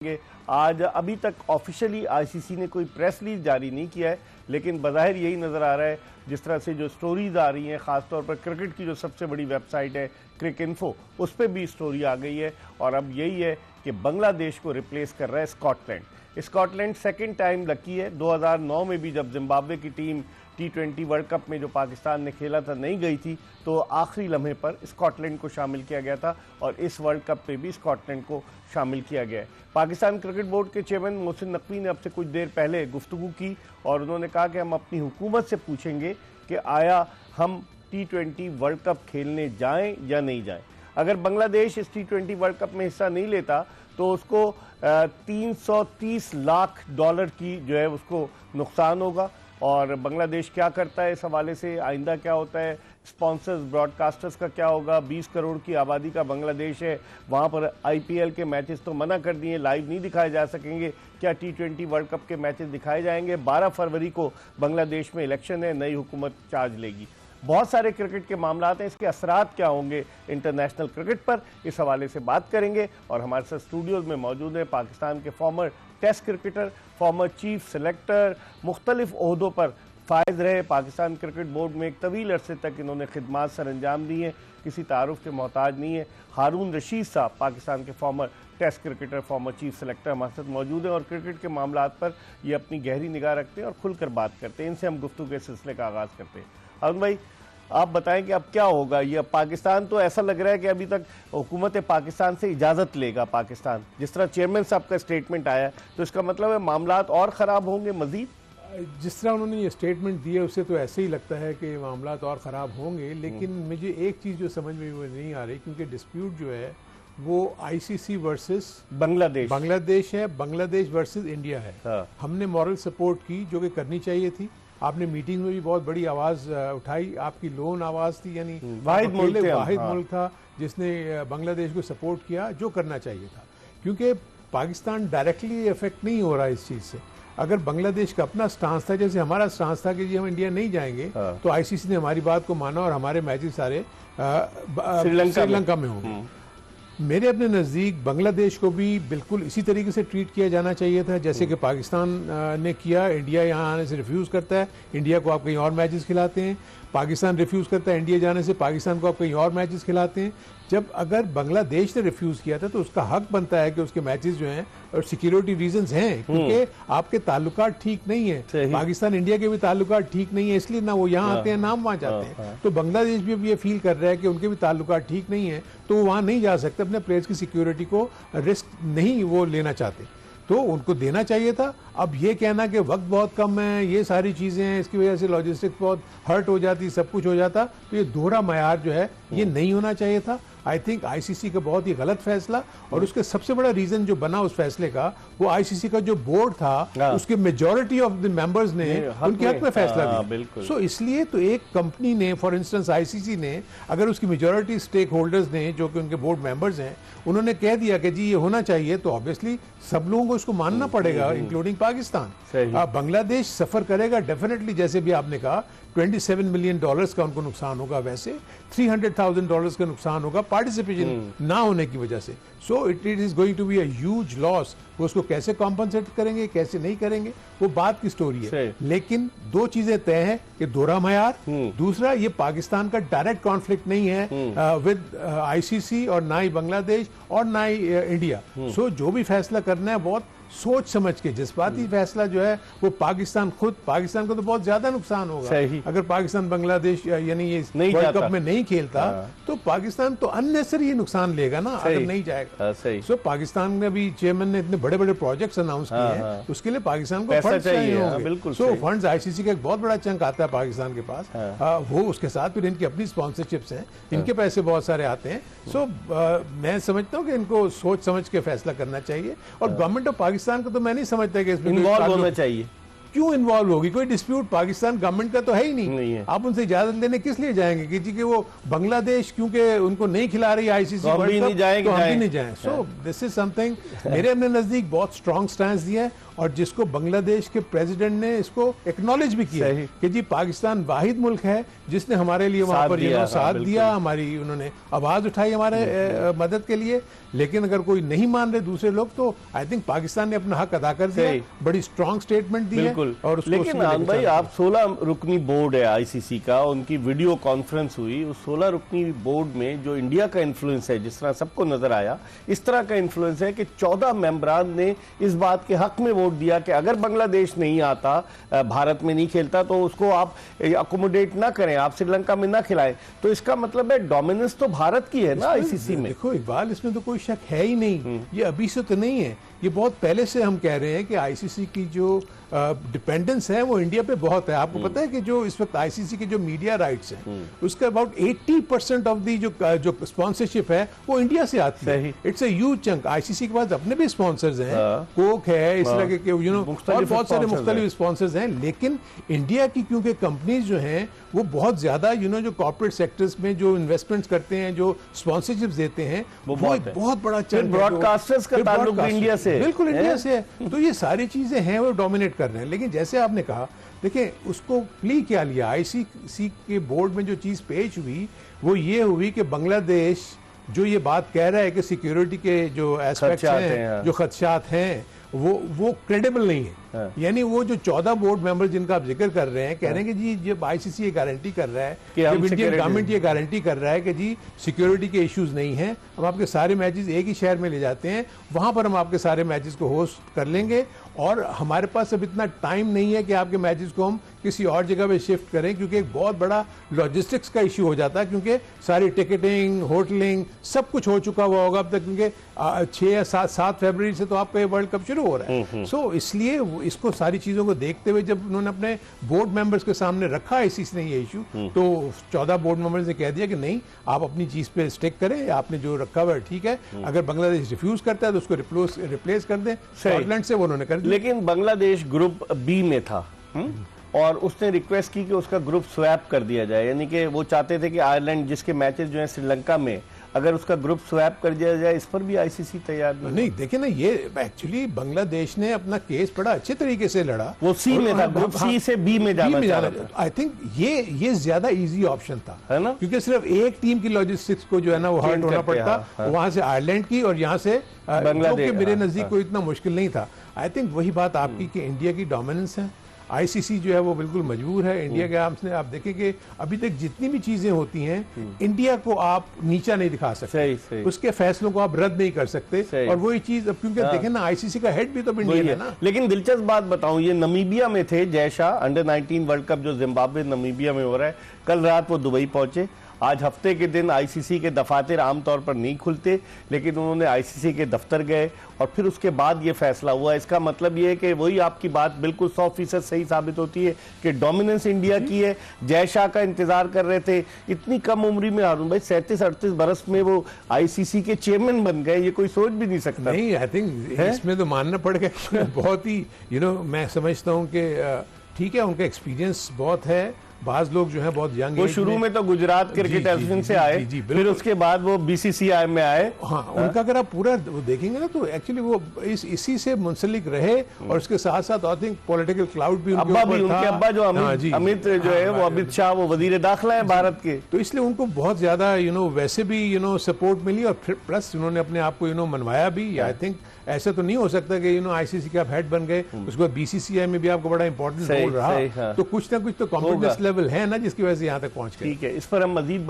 आज अभी तक ऑफिशियली आईसीसी ने कोई प्रेस रिलीज जारी नहीं किया है, लेकिन बज़ाहिर यही नज़र आ रहा है जिस तरह से जो स्टोरीज आ रही हैं, ख़ासतौर पर क्रिकेट की जो सबसे बड़ी वेबसाइट है क्रिकइन्फो, उस पर भी स्टोरी आ गई है और अब यही है कि बांग्लादेश को रिप्लेस कर रहा है Scotland. Scotland second time lucky है। 2009 में भी जब जिम्बाब्वे की टीम T20 वर्ल्ड कप में जो पाकिस्तान ने खेला था नहीं गई थी, तो आखिरी लम्हे पर स्कॉटलैंड को शामिल किया गया था और इस वर्ल्ड कप पे भी स्कॉटलैंड को शामिल किया गया है। पाकिस्तान क्रिकेट बोर्ड के चेयरमैन मोहसिन नकवी ने अब से कुछ देर पहले गुफ्तगू की और उन्होंने कहा कि हम अपनी हुकूमत से पूछेंगे कि आया हम T20 वर्ल्ड कप खेलने जाएं या नहीं जाएं। अगर बांग्लादेश इस T20 वर्ल्ड कप में हिस्सा नहीं लेता तो उसको 330 लाख डॉलर की जो है उसको नुकसान होगा। और बांग्लादेश क्या करता है इस हवाले से, आइंदा क्या होता है, स्पॉन्सर्स ब्रॉडकास्टर्स का क्या होगा। 20 करोड़ की आबादी का बांग्लादेश है, वहाँ पर IPL के मैचेस तो मना कर दिए, लाइव नहीं दिखाए जा सकेंगे। क्या T20 वर्ल्ड कप के मैचेस दिखाए जाएंगे? 12 फरवरी को बांग्लादेश में इलेक्शन है, नई हुकूमत चार्ज लेगी। बहुत सारे क्रिकेट के मामलात हैं, इसके असरात क्या होंगे इंटरनेशनल क्रिकेट पर, इस हवाले से बात करेंगे। और हमारे साथ स्टूडियोज में मौजूद है पाकिस्तान के former test cricketer, former chief selector, मुख्तलिफ ओहदों पर फायज रहे। पाकिस्तान क्रिकेट बोर्ड में एक तवील अरसे तक इन्होंने खिदमात सर अंजाम दी हैं, किसी तारुफ के मोहताज नहीं है। हारून रशीद साहब पाकिस्तान के former test cricketer, former chief selector हमारे साथ मौजूद हैं और क्रिकेट के मामलात पर ये अपनी गहरी निगाह रखते हैं और खुलकर बात करते हैं। इनसे हम गुफ्तगू के सिलसिले का आगाज़ करते हैं। हारून भाई, आप बताएं कि अब क्या होगा। ये पाकिस्तान तो ऐसा लग रहा है कि अभी तक हुकूमत पाकिस्तान से इजाज़त लेगा पाकिस्तान, जिस तरह चेयरमैन साहब का स्टेटमेंट आया, तो इसका मतलब है मामलात और ख़राब होंगे मज़ीद। जिस तरह उन्होंने ये स्टेटमेंट दिया उससे तो ऐसे ही लगता है कि मामलात और ख़राब होंगे। लेकिन मुझे एक चीज़ जो समझ में वो नहीं आ रही, क्योंकि डिस्प्यूट जो है वो ICC वर्सेस बांग्लादेश है, बांग्लादेश वर्सेस इंडिया है। हाँ। हमने मॉरल सपोर्ट की जो कि करनी चाहिए थी। आपने मीटिंग में भी बहुत बड़ी आवाज उठाई, आपकी लोन आवाज थी, यानी वाहिद मुल्क था जिसने बांग्लादेश को सपोर्ट किया, जो करना चाहिए था। क्योंकि पाकिस्तान डायरेक्टली इफेक्ट नहीं हो रहा इस चीज से। अगर बांग्लादेश का अपना स्टांस था, जैसे हमारा स्टांस था कि जी हम इंडिया नहीं जाएंगे, तो ICC ने हमारी बात को माना और हमारे मैचेस सारे श्रीलंका में होंगे। मेरे अपने नज़दीक बांग्लादेश को भी बिल्कुल इसी तरीके से ट्रीट किया जाना चाहिए था जैसे कि पाकिस्तान ने किया। इंडिया यहाँ आने से रिफ्यूज़ करता है, इंडिया को आप कहीं और मैचेस खिलाते हैं। पाकिस्तान रिफ्यूज़ करता है इंडिया जाने से, पाकिस्तान को आप कहीं और मैचेस खिलाते हैं। जब अगर बांग्लादेश ने रिफ्यूज़ किया था तो उसका हक बनता है कि उसके मैचेस जो हैं, और सिक्योरिटी रीजंस हैं, क्योंकि आपके ताल्लुकात ठीक नहीं है, पाकिस्तान इंडिया के भी ताल्लुकात ठीक नहीं है, इसलिए ना वो यहाँ आते हैं ना वहाँ जाते हैं। तो बांग्लादेश भी अब ये फील कर रहा है कि उनके भी ताल्लुकात ठीक नहीं है, तो वो वहाँ नहीं जा सकते, अपने प्लेयर्स की सिक्योरिटी को रिस्क नहीं वो लेना चाहते, तो उनको देना चाहिए था। अब ये कहना कि वक्त बहुत कम है, ये सारी चीज़ें हैं, इसकी वजह से लॉजिस्टिक्स बहुत हर्ट हो जाती, सब कुछ हो जाता, तो ये दोहरा मयार जो है ये नहीं होना चाहिए था। आई थिंक ICC का बहुत ही गलत फैसला, और उसके सबसे बड़ा रीजन जो बना उस फैसले का, वो ICC का जो बोर्ड था उसके मेजॉरिटी ऑफ द मेंबर्स ने उनके हक में फैसला दिया। सो इसलिए तो एक कंपनी ने, फॉर इंस्टेंस ICC ने, अगर उसकी मेजॉरिटी स्टेक होल्डर्स ने जो कि उनके बोर्ड मेंबर्स हैं, उन्होंने कह दिया कि जी ये होना चाहिए, तो ऑब्वियसली सब लोगों को इसको मानना पड़ेगा, इंक्लूडिंग पाकिस्तान। बांग्लादेश सफर करेगा डेफिनेटली, जैसे भी आपने कहा $27 मिलियन का उनको नुकसान होगा, वैसे $300,000 का नुकसान होगा पार्टिसिपेशन ना होने की वजह से। So it is going to be a huge loss. वो उसको कैसे कॉम्पनसेट करेंगे, कैसे नहीं करेंगे, वो बात की स्टोरी है। लेकिन दो चीजें तय हैं कि दोहरा मयार, दूसरा ये पाकिस्तान का डायरेक्ट कॉन्फ्लिक्ट नहीं है विद ICC, और ना ही बांग्लादेश और ना ही इंडिया। सो जो भी फैसला करना है बहुत सोच समझ के, जज्बाती फैसला जो है वो पाकिस्तान को तो बहुत ज्यादा नुकसान होगा अगर पाकिस्तान बांग्लादेश यानी ये वर्ल्ड कप में नहीं खेलता। तो पाकिस्तान तो अननेसेसरी नुकसान लेगा ना अगर नहीं जाएगा। सो पाकिस्तान में भी चेयरमैन ने इतने बड़े बड़े प्रोजेक्ट्स अनाउंस किए हैं, उसके लिए पाकिस्तान को फंड्स चाहिए। सो फंड्स ICC का एक बहुत बड़ा चंक आता है पाकिस्तान के पास, वो उसके साथ फिर इनकी अपनी स्पॉन्सरशिप्स हैं, इनके पैसे बहुत सारे आते हैं। सो मैं समझता हूँ कि इनको सोच समझ के फैसला करना चाहिए, और गवर्नमेंट ऑफ पाकिस्तान को तो मैं नहीं समझता कि इसमें इन्वॉल्व होना चाहिए। क्यों इन्वॉल्व होगी? कोई डिस्प्यूट पाकिस्तान गवर्नमेंट का तो है ही नहीं है। आप उनसे इजाजत लेने किस लिए जाएंगे कि जी कि वो बांग्लादेश क्योंकि उनको नहीं खिला रही आईसीसी तो हम भी नहीं जाएं। सो दिस इज समथिंग मेरे अपने नजदीक बहुत स्ट्रॉन्ग स्टैंड दिया है, और जिसको बांग्लादेश के प्रेसिडेंट ने इसको एक्नॉलेज भी किया कि जी पाकिस्तान वाहिद मुल्क है जिसने हमारे लिए वहां पर साथ दिया, हमारी उन्होंने आवाज उठाई हमारे मदद के लिए। लेकिन अगर कोई नहीं मान रहे दूसरे लोग, तो आई थिंक पाकिस्तान ने अपना हक अदा कर दिया, बड़ी स्ट्रॉन्ग स्टेटमेंट दी है। और लेकिन भाई आप 16 रुकनी बोर्ड है आईसीसी का, उनकी वीडियो कॉन्फ्रेंस हुई, उस 16 रुकनी बोर्ड में जो इंडिया का इन्फ्लुएंस है, जिस तरह सबको नजर आया, इस तरह का इन्फ्लुएंस है कि 14 मेंबरान ने इस बात के हक में वोट दिया कि अगर बांग्लादेश नहीं आता, भारत में नहीं खेलता, तो उसको आप अकोमोडेट ना करें, आप श्रीलंका में ना खिलाएं। तो इसका मतलब है डोमिनेंस तो भारत की है ना आईसीसी में। देखो इकबाल, इसमें तो कोई शक है ही नहीं, ये अभी से तो नहीं है, ये बहुत पहले से हम कह रहे हैं कि आईसीसी की जो डिपेंडेंस है वो इंडिया पे बहुत है। आपको पता है कि जो इस वक्त आईसीसी के जो मीडिया राइट्स हैं उसका अबाउट 80% ऑफ दी जो स्पॉन्सरशिप है वो इंडिया से आती है। It's a huge chunk. ICC के पास अपने भी स्पॉन्सर्स हैं, कोक है, इस तरह के और बहुत सारे मुख्तलिफ स्पॉन्सर्स हैं। लेकिन इंडिया की क्योंकि कंपनीज जो हैं वो बहुत ज्यादा जो कॉर्पोरेट सेक्टर्स में जो इन्वेस्टमेंट्स करते हैं, जो स्पॉन्सरशिप देते हैं, वो एक बहुत बड़ा चंक। ब्रॉडकास्टर्स का ताल्लुक इंडिया से, बिल्कुल इंडिया से है। तो ये सारी चीजें हैं वो डोमिनेट कर रहे हैं। लेकिन जैसे आपने कहा, देखिए उसको प्ली क्या लिया, आईसीसी के बोर्ड में जो चीज पेश हुई वो ये हुई कि बांग्लादेश जो ये बात कह रहा है कि सिक्योरिटी के जो एस्पेक्ट्स हैं, जो खदशात हैं, वो क्रेडिबल नहीं है। यानी वो जो 14 बोर्ड मेंबर जिनका आप जिक्र कर रहे हैं, कह रहे हैं कि जी जब आईसीसी ये गारंटी कर रहा है, जब इंडियन गवर्नमेंट ये गारंटी कर रहा है कि जी सिक्योरिटी के इश्यूज नहीं हैं, हम आपके सारे मैचेस एक ही शहर में ले जाते हैं, वहां पर हम आपके सारे मैचेस को होस्ट कर लेंगे, और हमारे पास अब इतना टाइम नहीं है कि आपके मैचेस को हम किसी और जगह पे शिफ्ट करें, क्योंकि एक बहुत बड़ा लॉजिस्टिक्स का इश्यू हो जाता है, क्योंकि सारी टिकटिंग, होटलिंग सब कुछ हो चुका हुआ होगा अब तक, क्योंकि 6 या 7 फरवरी से तो आपका वर्ल्ड कप शुरू हो रहा है। सो इसलिए इसको सारी चीजों को देखते हुए जब उन्होंने अपने बोर्ड मेंबर्स के सामने रखा आईसीसी ने ये इशू, तो 14 बोर्ड मेंबर्स ने कह दिया कि नहीं, आप अपनी चीज पे स्टिक करें, आपने जो रखा हुआ है ठीक है, अगर बांग्लादेश रिफ्यूज करता है तो उसको रिप्लेस कर दें। स्कॉटलैंड से वो उन्होंने कर दिया। लेकिन बांग्लादेश ग्रुप बी में था और उसने रिक्वेस्ट की कि उसका ग्रुप स्वैप कर दिया जाए, यानी कि वो चाहते थे कि आयरलैंड जिसके मैचेस जो है श्रीलंका में, अगर उसका ग्रुप स्वैप कर दिया जाए। इस पर भी आईसीसी तैयार नहीं। देखिए ना, ये एक्चुअली बांग्लादेश ने अपना केस बड़ा अच्छे तरीके से लड़ा। वो सी में था, ग्रुप सी से बी में जाना था। आई थिंक ये ज्यादा इजी ऑप्शन था, है ना, क्योंकि सिर्फ एक टीम की लॉजिस्टिक्स को जो है ना वो हर्ट होना पड़ता, वहां से आयरलैंड की और यहाँ से बांग्लादेश। मेरे नजदीक कोई इतना मुश्किल नहीं था। आई थिंक वही बात आपकी कि इंडिया की डोमिनेंस है, आईसीसी जो है वो बिल्कुल मजबूर है। इंडिया के आपने आप देखें कि अभी तक जितनी भी चीजें होती हैं, इंडिया को आप नीचा नहीं दिखा सकते, सही। उसके फैसलों को आप रद्द नहीं कर सकते, और वही चीज अब क्योंकि देखें ना आईसीसी का हेड भी तो इंडिया है ना। लेकिन दिलचस्प बात बताऊं, ये नमीबिया में थे Jay Shah, under 19 world cup जो जिम्बाब्वे नमीबिया में हो रहा है, कल रात वो दुबई पहुंचे। आज हफ्ते के दिन आईसीसी के दफातर आमतौर पर नहीं खुलते, लेकिन उन्होंने आईसीसी के दफ्तर गए और फिर उसके बाद ये फैसला हुआ। इसका मतलब ये है कि वही आपकी बात बिल्कुल 100% सही साबित होती है कि डोमिनेंस इंडिया की है। जय शाह का इंतजार कर रहे थे, इतनी कम उम्र में हारून भाई 37-38 बरस में वो आईसीसी के चेयरमैन बन गए, ये कोई सोच भी नहीं सकता। नहीं, आई थिंक इसमें तो मानना पड़ेगा बहुत ही मैं समझता हूँ कि ठीक है, उनका एक्सपीरियंस बहुत है। बाज लोग जो है बहुत यंग, वो शुरू में तो गुजरात क्रिकेट एसोसिएशन से आए, फिर उसके बाद वो बीसीसीआई में आए। हाँ, उनका अगर आप पूरा वो देखेंगे ना तो एक्चुअली वो इसी से मुंसलिक रहे, और उसके साथ साथ आई थिंक पॉलिटिकल क्लाउड भी उनके अब्बा जो अमित जो है वो अमित शाह, वो वजीर दाखिला है भारत के, तो इसलिए उनको बहुत ज्यादा वैसे भी सपोर्ट मिली, और फिर प्लस उन्होंने अपने आप को मनवाया भी। आई थिंक ऐसा तो नहीं हो सकता कि आईसीसी के आप हेड बन गए, उसके बाद बीसीसीआई में भी आपको बड़ा इंपॉर्टेंट रोल रहा, तो कुछ ना कुछ तो कॉन्फिडेंस लेवल है ना जिसकी वजह से यहाँ तक पहुंच गए। ठीक है, इस पर हम मजीद